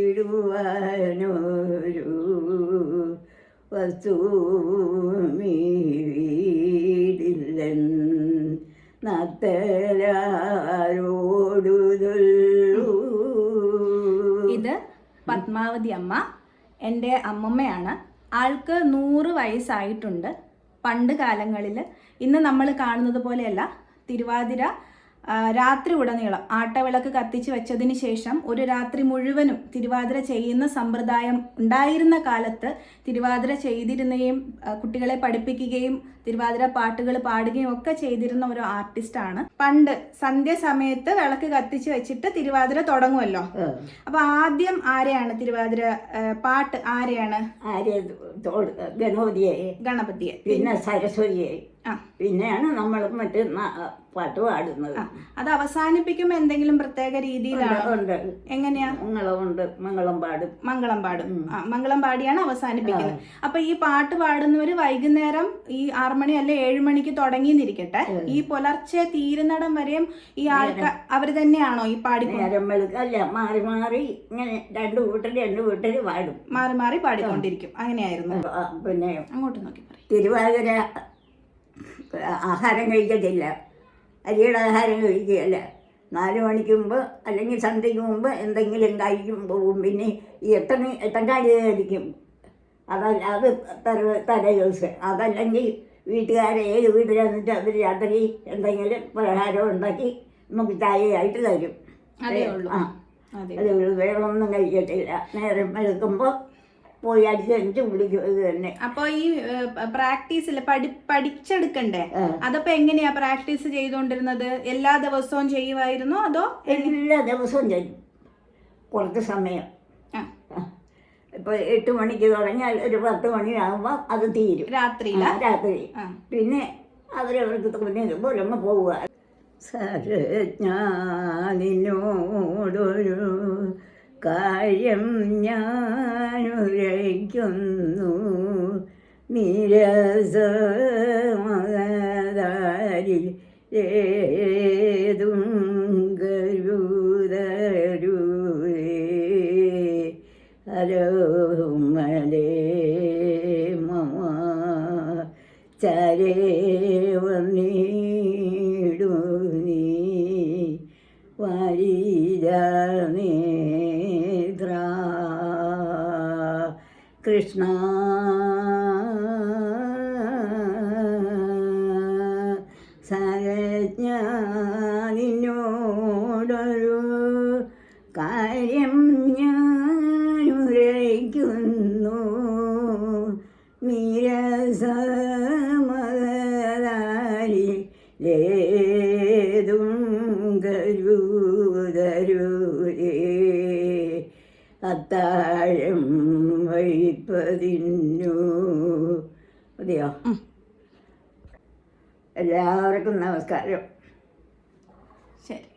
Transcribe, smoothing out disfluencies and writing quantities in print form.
ഇടുവാനൊരു വസ്തുമീ വീടില്ലൻ ഇത് പത്മാവതി അമ്മ, എൻ്റെ അമ്മമ്മയാണ്. ആൾക്ക് 100 വയസ്സായിട്ടുണ്ട്. പണ്ട് കാലങ്ങളിൽ ഇന്ന് നമ്മൾ കാണുന്നത് പോലെയല്ല, തിരുവാതിര രാത്രി ഉടനീളം ആട്ടവിളക്ക് കത്തിച്ച് വെച്ചതിന് ശേഷം ഒരു രാത്രി മുഴുവനും തിരുവാതിര ചെയ്യുന്ന സമ്പ്രദായം ഉണ്ടായിരുന്ന കാലത്ത് തിരുവാതിര ചെയ്തിരുന്നയും കുട്ടികളെ പഠിപ്പിക്കുകയും തിരുവാതിര പാട്ടുകൾ പാടുകയും ഒക്കെ ചെയ്തിരുന്ന ഒരു ആർട്ടിസ്റ്റാണ്. പണ്ട് സന്ധ്യ സമയത്ത് വിളക്ക് കത്തിച്ച് വെച്ചിട്ട് തിരുവാതിര തുടങ്ങുമല്ലോ. അപ്പൊ ആദ്യം ആരെയാണ് തിരുവാതിര പാട്ട് ആരെയാണ്? ഗണപതിയെ, പിന്നെ സരസ്വതിയെ, പിന്നെയാണ് നമ്മൾ മറ്റു പാട്ട് പാടുന്നത്. അത് അവസാനിപ്പിക്കുമ്പോ എന്തെങ്കിലും പ്രത്യേക രീതിയിലാണ്? എങ്ങനെയാ? മംഗളം പാടും. മംഗളം പാടിയാണ് അവസാനിപ്പിക്കുന്നത്. അപ്പൊ ഈ പാട്ട് പാടുന്നവര് വൈകുന്നേരം ഈ 6 മണി അല്ലെ 7 മണിക്ക് തുടങ്ങിയിരിക്കട്ടെ, ഈ പുലർച്ചെ തീരുന്നിടം വരെയും ഈ ആൾക്കാർ അവര് തന്നെയാണോ ഈ അല്ല, മാറി മാറി ഇങ്ങനെ രണ്ടു കൂട്ടര് പാടും, മാറി മാറി പാടിക്കൊണ്ടിരിക്കും. അങ്ങനെയായിരുന്നു. പിന്നെ അങ്ങോട്ട് നോക്കി തിരുവാതിര ആഹാരം കഴിക്കത്തില്ല, അരിയുടെ ആഹാരം കഴിക്കുകയല്ല. 4 മണിക്ക് മുമ്പ് അല്ലെങ്കിൽ സന്ധ്യയ്ക്ക് മുമ്പ് എന്തെങ്കിലും കഴിക്കും പോകും. പിന്നെ ഈ എട്ടങ്കാലി കഴിക്കും. അതല്ല, അത് തലേ ദിവസം. അതല്ലെങ്കിൽ വീട്ടുകാരെ ഏത് വീട്ടിൽ വന്നിട്ട് അവർ രാത്രി എന്തെങ്കിലും പലഹാരം ഉണ്ടാക്കി നമുക്ക് ചായയായിട്ട് തരും. അത് വെള്ളമൊന്നും കഴിക്കത്തില്ല. നേരം വെളുക്കുമ്പോൾ പോയി അടിച്ച് കുളിക്കും. ഇത് തന്നെ. അപ്പൊ ഈ പ്രാക്ടീസിൽ പഠിച്ചെടുക്കണ്ടേ? അതപ്പോ എങ്ങനെയാ പ്രാക്ടീസ് ചെയ്തോണ്ടിരുന്നത്? എല്ലാ ദിവസവും ചെയ്യുമായിരുന്നോ അതോ? എല്ലാ ദിവസവും ചെയ്യും, കുറച്ച് സമയം. ഇപ്പൊ 8 മണിക്ക് തുടങ്ങിയാൽ ഒരു 10 മണിയാകുമ്പോ അത് തീരും. രാത്രി. പിന്നെ അവരവർക്ക് തോന്നിയതുപോലെ അങ്ങ് പോവുക. സരജ്ഞാനിനോടൊരു കാര്യം ഞാനുരയ്ക്കുന്നു, നിരസമതാരിൽ ഏതും കരുതരുവേ. അരോമലേ മമ ചരേവനീടു നീ വാരിജനേത്ര കൃഷ്ണ. സരജ്ഞാനിനോടൊരു കാര്യം ഞാനുരയ്ക്കുന്നു, നിരസമതാരിലേതും കരുതരുവേ. അത്താഴം വഴിപ്പതിന്നു. മതിയോ? എല്ലാവർക്കും നമസ്കാരം. ശരി.